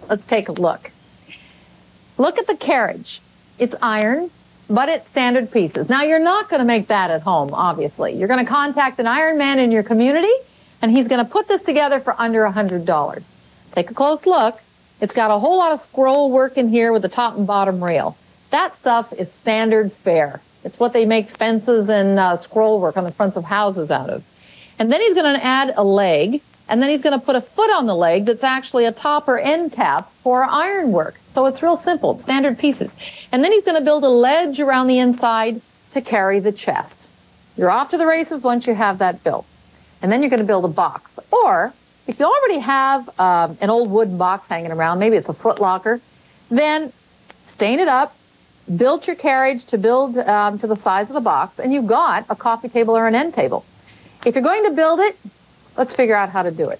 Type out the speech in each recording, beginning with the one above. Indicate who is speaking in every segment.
Speaker 1: Let's take a look. Look at the carriage. It's iron, but it's standard pieces. Now, you're not going to make that at home, obviously. You're going to contact an iron man in your community, and he's going to put this together for under $100. Take a close look. It's got a whole lot of scroll work in here with the top and bottom rail. That stuff is standard fare. It's what they make fences and scroll work on the fronts of houses out of. And then he's going to add a leg, and then he's going to put a foot on the leg that's actually a top or end cap for iron work. So it's real simple, standard pieces. And then he's going to build a ledge around the inside to carry the chest. You're off to the races once you have that built. And then you're going to build a box. Or if you already have an old wooden box hanging around, maybe it's a foot locker, then stain it up, build your carriage to build to the size of the box, and you've got a coffee table or an end table. If you're going to build it, let's figure out how to do it.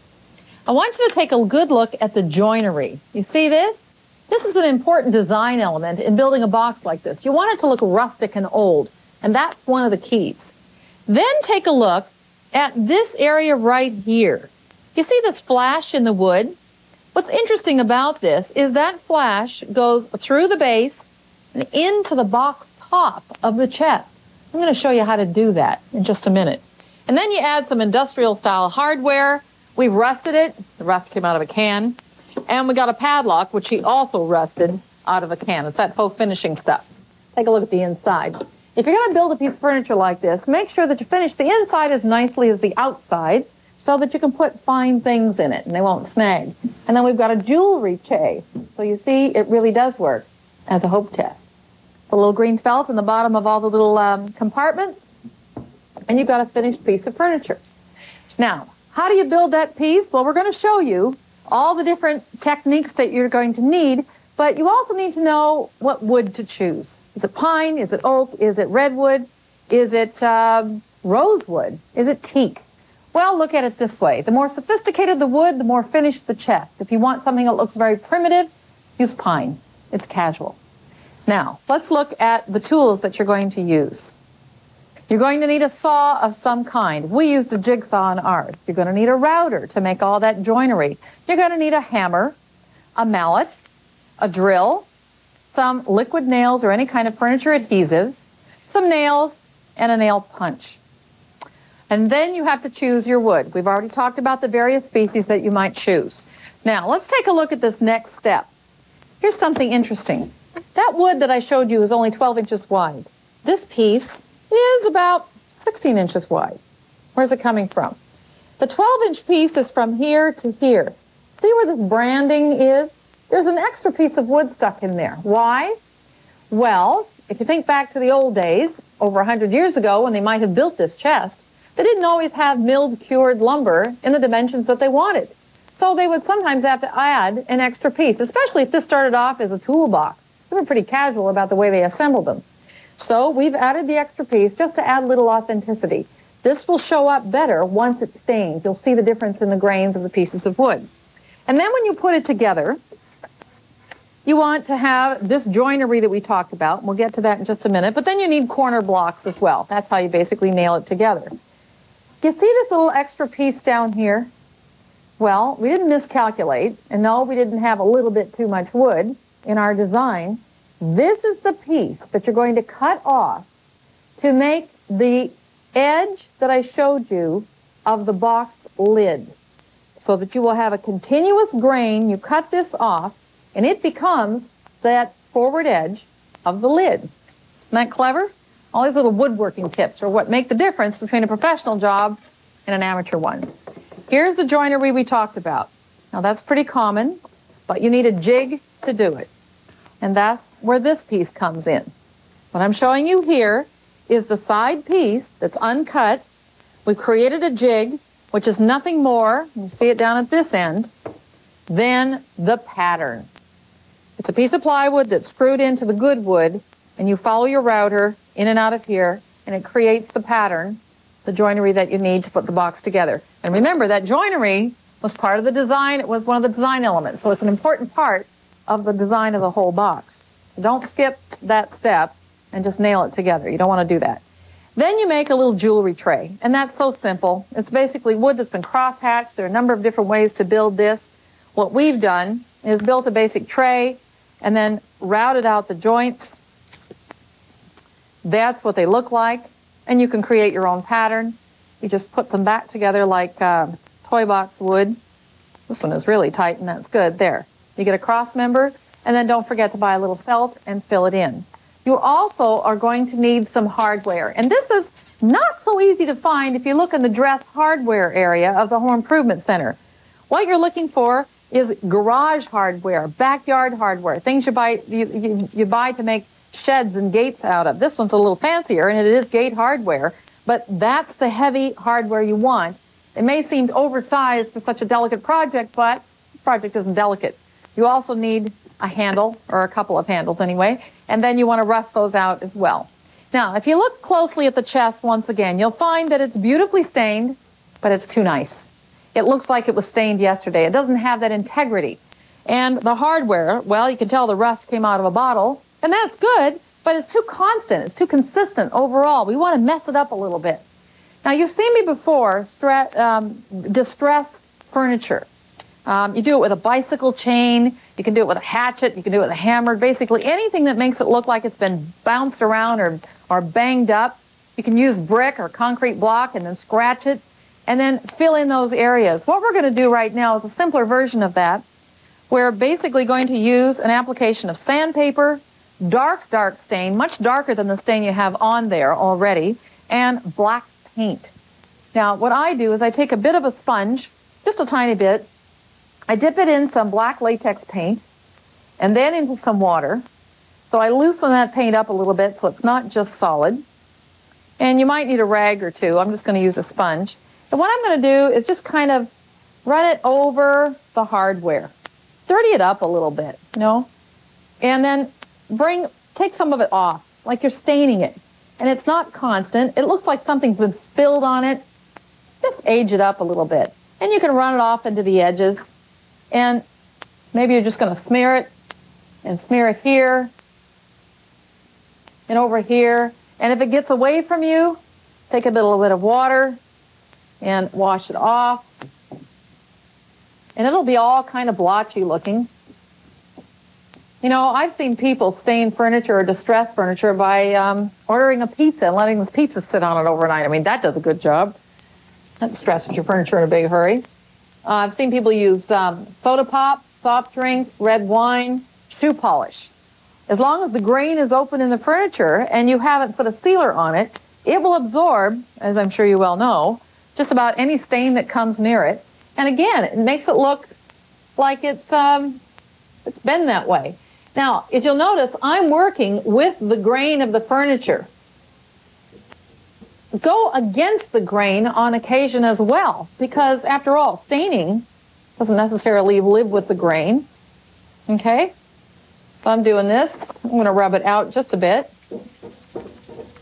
Speaker 1: I want you to take a good look at the joinery. You see this? This is an important design element in building a box like this. You want it to look rustic and old, and that's one of the keys. Then take a look at this area right here. You see this flash in the wood? What's interesting about this is that flash goes through the base and into the box top of the chest. I'm going to show you how to do that in just a minute. And then you add some industrial style hardware. We've rusted it. The rust came out of a can. And we got a padlock, which he also rusted out of a can. It's that faux finishing stuff. Take a look at the inside. If you're going to build a piece of furniture like this, make sure that you finish the inside as nicely as the outside so that you can put fine things in it and they won't snag. And then we've got a jewelry tray. So you see, it really does work as a hope test. The little green felt in the bottom of all the little compartments, and you've got a finished piece of furniture. Now, how do you build that piece? Well, we're going to show you all the different techniques that you're going to need, but you also need to know what wood to choose. Is it pine? Is it oak? Is it redwood? Is it rosewood? Is it teak? Well, look at it this way. The more sophisticated the wood, the more finished the chest. If you want something that looks very primitive, use pine. It's casual. Now, let's look at the tools that you're going to use. You're going to need a saw of some kind. We used a jigsaw on ours. You're going to need a router to make all that joinery. You're going to need a hammer, a mallet, a drill, some liquid nails or any kind of furniture adhesive, some nails, and a nail punch. And then you have to choose your wood. We've already talked about the various species that you might choose. Now, let's take a look at this next step. Here's something interesting. That wood that I showed you is only 12 inches wide. This piece is about 16 inches wide. Where's it coming from? The 12-inch piece is from here to here. See where this branding is? There's an extra piece of wood stuck in there. Why? Well, if you think back to the old days, over 100 years ago when they might have built this chest, they didn't always have milled, cured lumber in the dimensions that they wanted. So they would sometimes have to add an extra piece, especially if this started off as a toolbox. They were pretty casual about the way they assembled them. So we've added the extra piece just to add a little authenticity. This will show up better once it's stained. You'll see the difference in the grains of the pieces of wood. And then when you put it together, you want to have this joinery that we talked about. We'll get to that in just a minute. But then you need corner blocks as well. That's how you basically nail it together. You see this little extra piece down here? Well, we didn't miscalculate. And no, we didn't have a little bit too much wood in our design. This is the piece that you're going to cut off to make the edge that I showed you of the box lid, so that you will have a continuous grain. You cut this off, and it becomes that forward edge of the lid. Isn't that clever? All these little woodworking tips are what make the difference between a professional job and an amateur one. Here's the joinery we talked about. Now, that's pretty common, but you need a jig to do it. And that's where this piece comes in. What I'm showing you here is the side piece that's uncut. We've created a jig, which is nothing more, you see it down at this end, than the pattern. It's a piece of plywood that's screwed into the good wood, and you follow your router in and out of here, and it creates the pattern, the joinery that you need to put the box together. And remember, that joinery was part of the design. It was one of the design elements, so it's an important part of the design of the whole box. So don't skip that step and just nail it together. You don't want to do that. Then you make a little jewelry tray, and that's so simple. It's basically wood that's been cross-hatched. There are a number of different ways to build this. What we've done is built a basic tray and then routed out the joints. That's what they look like. And you can create your own pattern. You just put them back together like toy box would. This one is really tight, and that's good. There. You get a cross member, and then don't forget to buy a little felt and fill it in. You also are going to need some hardware. And this is not so easy to find if you look in the dress hardware area of the Home Improvement Center. What you're looking for is garage hardware, backyard hardware, things you buy to make sheds and gates out of. This one's a little fancier, and it is gate hardware, but that's the heavy hardware you want. It may seem oversized for such a delicate project, but this project isn't delicate. You also need a handle, or a couple of handles anyway, and then you want to rust those out as well. Now, if you look closely at the chest once again, you'll find that it's beautifully stained, but it's too nice. It looks like it was stained yesterday. It doesn't have that integrity. And the hardware, well, you can tell the rust came out of a bottle, and that's good, but it's too constant. It's too consistent overall. We want to mess it up a little bit. Now, you've seen me before distress furniture. You do it with a bicycle chain. You can do it with a hatchet. You can do it with a hammer. Basically, anything that makes it look like it's been bounced around or banged up. You can use brick or concrete block and then scratch it and then fill in those areas. What we're going to do right now is a simpler version of that. We're basically going to use an application of sandpaper, dark stain, much darker than the stain you have on there already, and black paint. Now, what I do is I take a bit of a sponge, just a tiny bit, I dip it in some black latex paint, and then into some water. So I loosen that paint up a little bit so it's not just solid. And you might need a rag or two. I'm just going to use a sponge. And what I'm going to do is just kind of run it over the hardware. Dirty it up a little bit, you know, and then take some of it off, like you're staining it. And it's not constant. It looks like something's been spilled on it. Just age it up a little bit. And you can run it off into the edges. And maybe you're just going to smear it and smear it here and over here. And if it gets away from you, take a little bit of water and wash it off. And it'll be all kind of blotchy looking. You know, I've seen people stain furniture or distress furniture by ordering a pizza and letting the pizza sit on it overnight. I mean, that does a good job. That distresses your furniture in a big hurry. I've seen people use soda pop, soft drinks, red wine, shoe polish. As long as the grain is open in the furniture and you haven't put a sealer on it, it will absorb, as I'm sure you well know, just about any stain that comes near it. And again, it makes it look like it's been that way. Now, if you'll notice, I'm working with the grain of the furniture. Go against the grain on occasion as well, because after all, staining doesn't necessarily live with the grain. Okay? So I'm doing this. I'm going to rub it out just a bit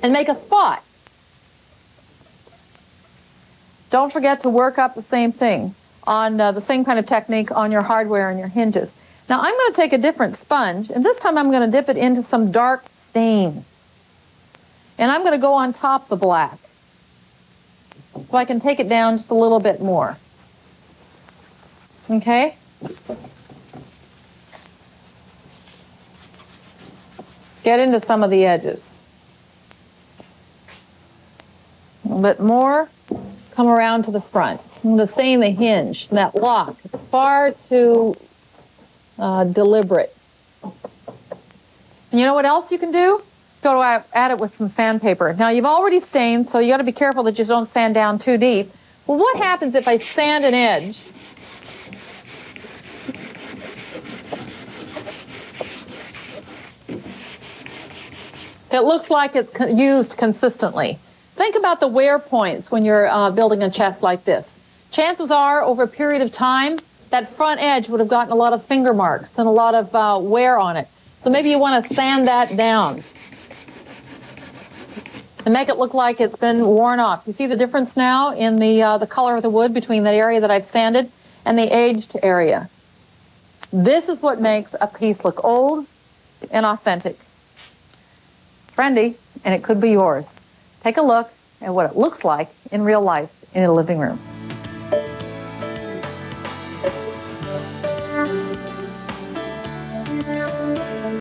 Speaker 1: and make a spot. Don't forget to work up the same thing on the same kind of technique on your hardware and your hinges. Now I'm going to take a different sponge, and this time I'm going to dip it into some dark stain. And I'm going to go on top the black, so I can take it down just a little bit more. Okay? Get into some of the edges. A little bit more. Come around to the front. I'm going to stain the hinge, that lock. It's far too deliberate. And you know what else you can do? Go at it with some sandpaper. Now, you've already stained, so you got to be careful that you don't sand down too deep. Well, what happens if I sand an edge? It looks like it's used consistently. Think about the wear points when you're building a chest like this. Chances are, over a period of time, that front edge would have gotten a lot of finger marks and a lot of wear on it. So maybe you want to sand that down and make it look like it's been worn off. You see the difference now in the color of the wood between that area that I've sanded and the aged area. This is what makes a piece look old and authentic. Friendly, and it could be yours. Take a look at what it looks like in real life in a living room.